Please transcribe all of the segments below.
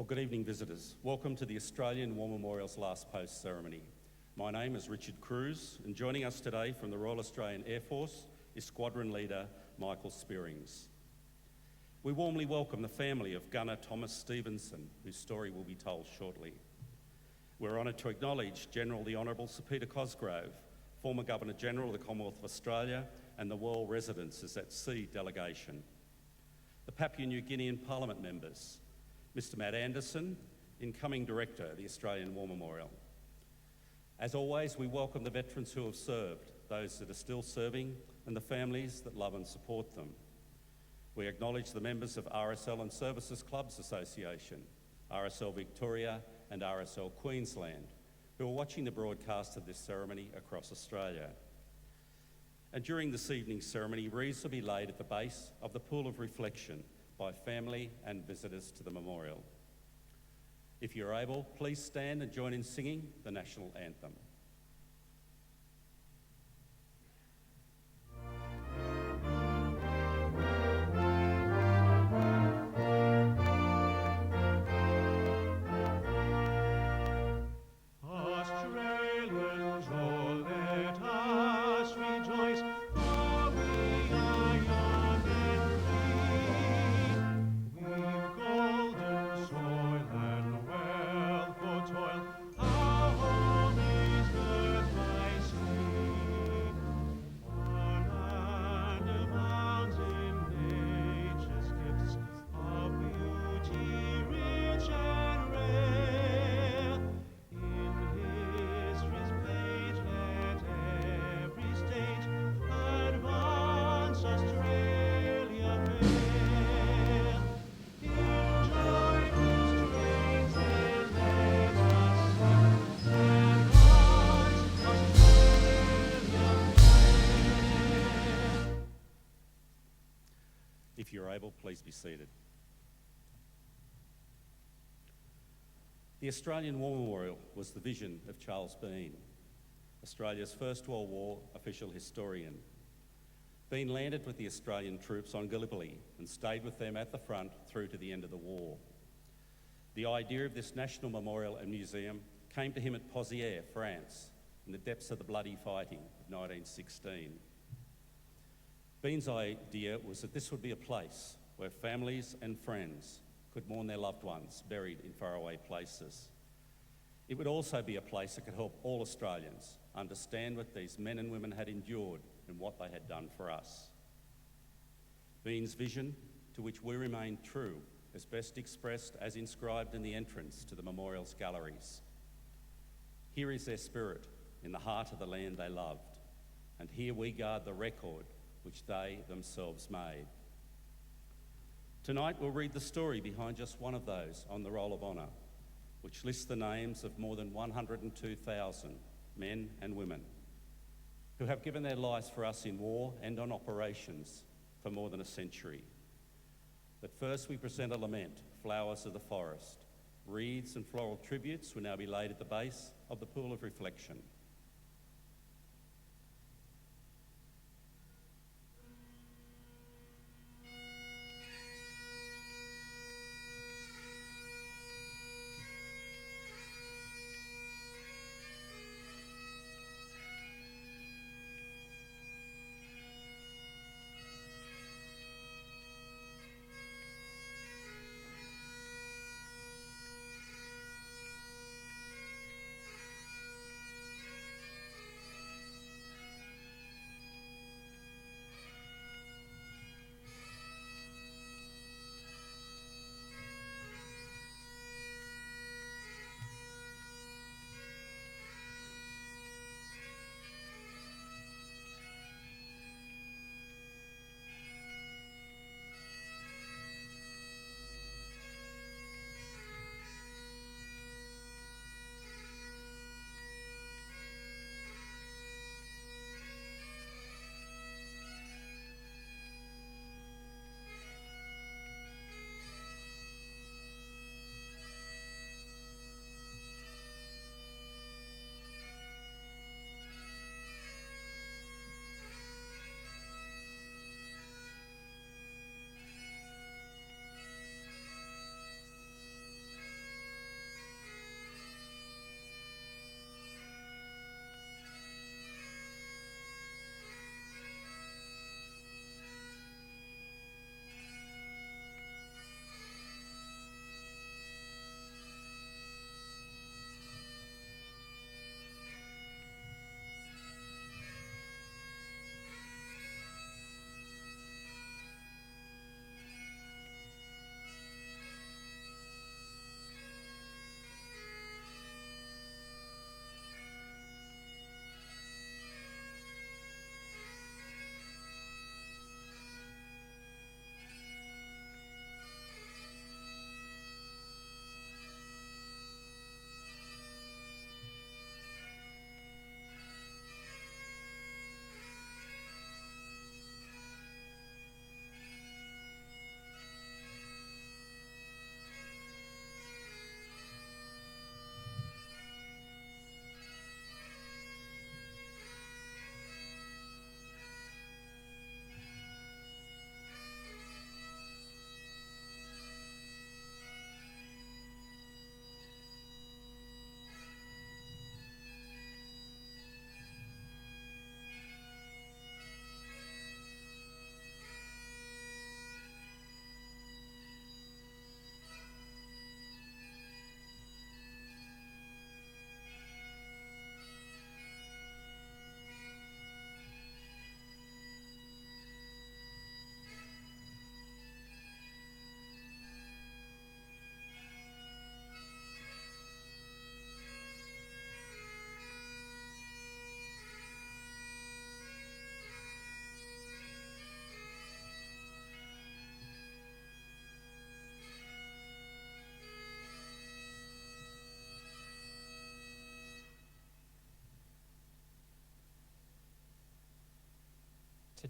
Well, good evening, visitors. Welcome to the Australian War Memorial's Last Post ceremony. My name is Richard Cruz, and joining us today from the Royal Australian Air Force is Squadron Leader Michael Spearings. We warmly welcome the family of Gunner Thomas Stevenson, whose story will be told shortly. We're honoured to acknowledge General the Honourable Sir Peter Cosgrove, former Governor-General of the Commonwealth of Australia and the Royal Residences at Sea delegation. The Papua New Guinean Parliament members, Mr Matt Anderson, incoming Director of the Australian War Memorial. As always, we welcome the veterans who have served, those that are still serving, and the families that love and support them. We acknowledge the members of RSL Services Clubs Association, RSL Victoria and RSL Queensland, who are watching the broadcast of this ceremony across Australia. And during this evening's ceremony, wreaths will be laid at the base of the Pool of Reflection by family and visitors to the memorial. If you're able, please stand and join in singing the national anthem. If you're able, please be seated. The Australian War Memorial was the vision of Charles Bean, Australia's First World War official historian. Bean landed with the Australian troops on Gallipoli and stayed with them at the front through to the end of the war. The idea of this national memorial and museum came to him at Pozières, France, in the depths of the bloody fighting of 1916. Bean's idea was that this would be a place where families and friends could mourn their loved ones buried in faraway places. It would also be a place that could help all Australians understand what these men and women had endured and what they had done for us. Bean's vision, to which we remain true, is best expressed as inscribed in the entrance to the memorial's galleries. Here is their spirit in the heart of the land they loved, and here we guard the record which they themselves made. Tonight we'll read the story behind just one of those on the Roll of Honour, which lists the names of more than 102,000 men and women who have given their lives for us in war and on operations for more than a century. But first we present a lament, Flowers of the Forest. Wreaths and floral tributes will now be laid at the base of the Pool of Reflection.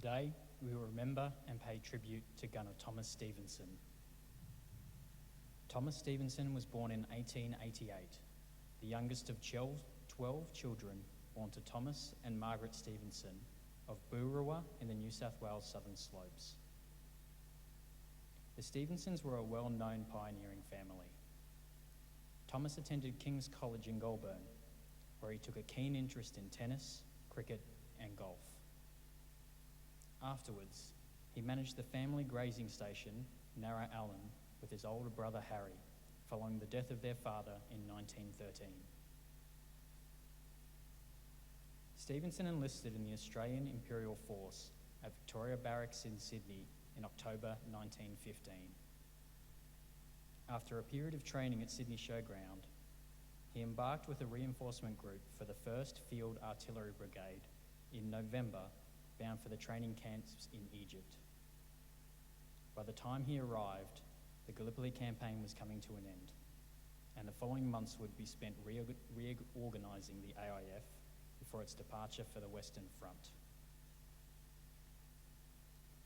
Today, we will remember and pay tribute to Gunner Thomas Stevenson. Thomas Stevenson was born in 1888, the youngest of 12 children born to Thomas and Margaret Stevenson of Boorowa in the New South Wales Southern Slopes. The Stevensons were a well-known pioneering family. Thomas attended King's College in Goulburn, where he took a keen interest in tennis, cricket and golf. Afterwards, he managed the family grazing station, Narra Allen, with his older brother Harry, following the death of their father in 1913. Stevenson enlisted in the Australian Imperial Force at Victoria Barracks in Sydney in October 1915. After a period of training at Sydney Showground, he embarked with a reinforcement group for the 1st Field Artillery Brigade in November, bound for the training camps in Egypt. By the time he arrived, the Gallipoli campaign was coming to an end, and the following months would be spent reorganising the AIF before its departure for the Western Front.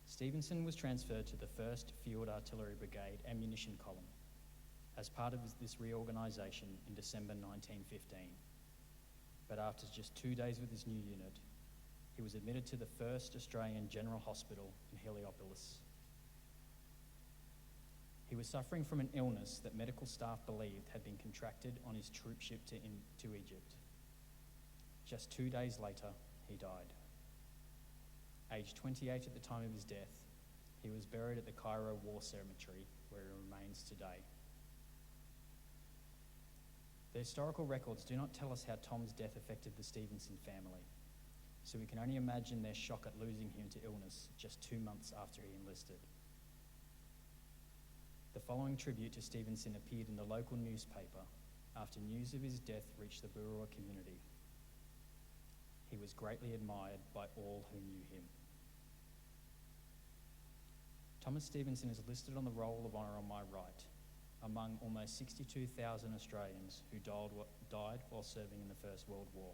Stevenson was transferred to the 1st Field Artillery Brigade Ammunition Column as part of this reorganisation in December 1915. But after just 2 days with his new unit, he was admitted to the 1st Australian General Hospital in Heliopolis. He was suffering from an illness that medical staff believed had been contracted on his troop ship to Egypt. Just 2 days later, he died. Aged 28 at the time of his death, he was buried at the Cairo War Cemetery, where he remains today. The historical records do not tell us how Tom's death affected the Stevenson family, so we can only imagine their shock at losing him to illness just 2 months after he enlisted. The following tribute to Stevenson appeared in the local newspaper after news of his death reached the Boorowa community. He was greatly admired by all who knew him. Thomas Stevenson is listed on the Roll of Honour on my right, among almost 62,000 Australians who died while serving in the First World War.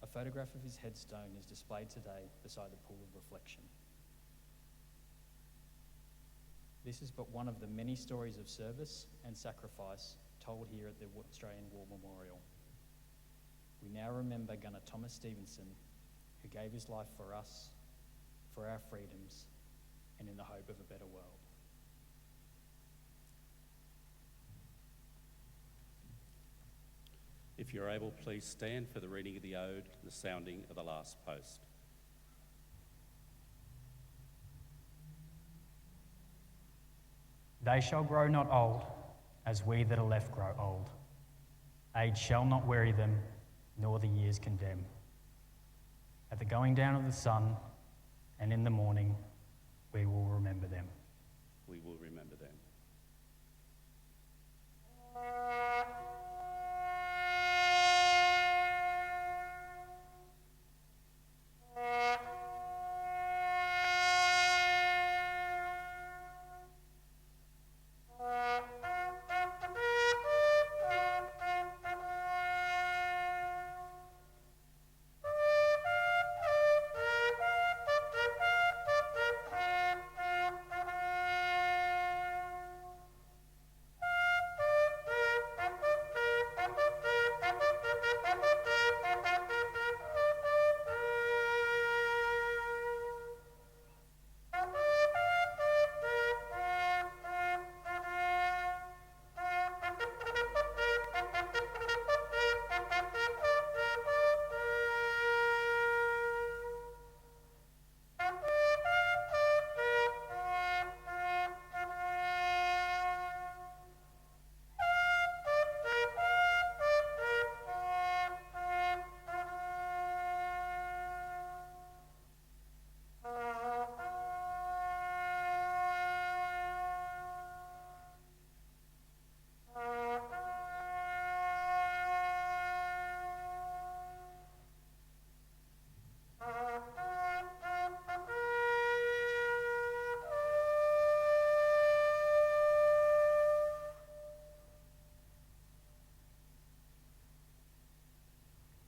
A photograph of his headstone is displayed today beside the pool of reflection. This is but one of the many stories of service and sacrifice told here at the Australian War Memorial. We now remember Gunner Thomas Stevenson, who gave his life for us, for our freedoms, and in the hope of a better world. If you're able, please stand for the reading of the ode and the sounding of the last post. They shall grow not old, as we that are left grow old. Age shall not weary them, nor the years condemn. At the going down of the sun, and in the morning, we will remember them. We will remember them.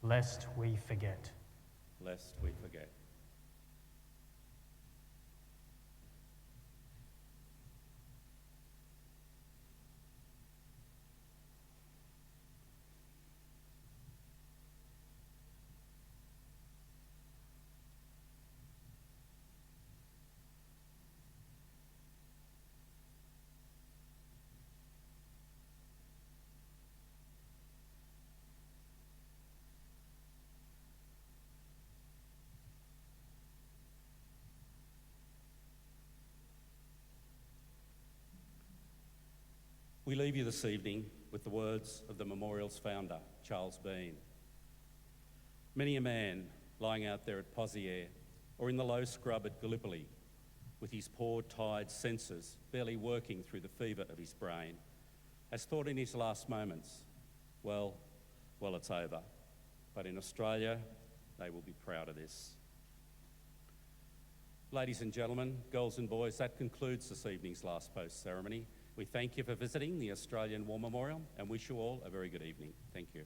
Lest we forget. Lest we forget. We leave you this evening with the words of the memorial's founder, Charles Bean. Many a man lying out there at Poziere or in the low scrub at Gallipoli, with his poor, tired senses barely working through the fever of his brain, has thought in his last moments, well, it's over. But in Australia, they will be proud of this. Ladies and gentlemen, girls and boys, that concludes this evening's last post ceremony. We thank you for visiting the Australian War Memorial and wish you all a very good evening. Thank you.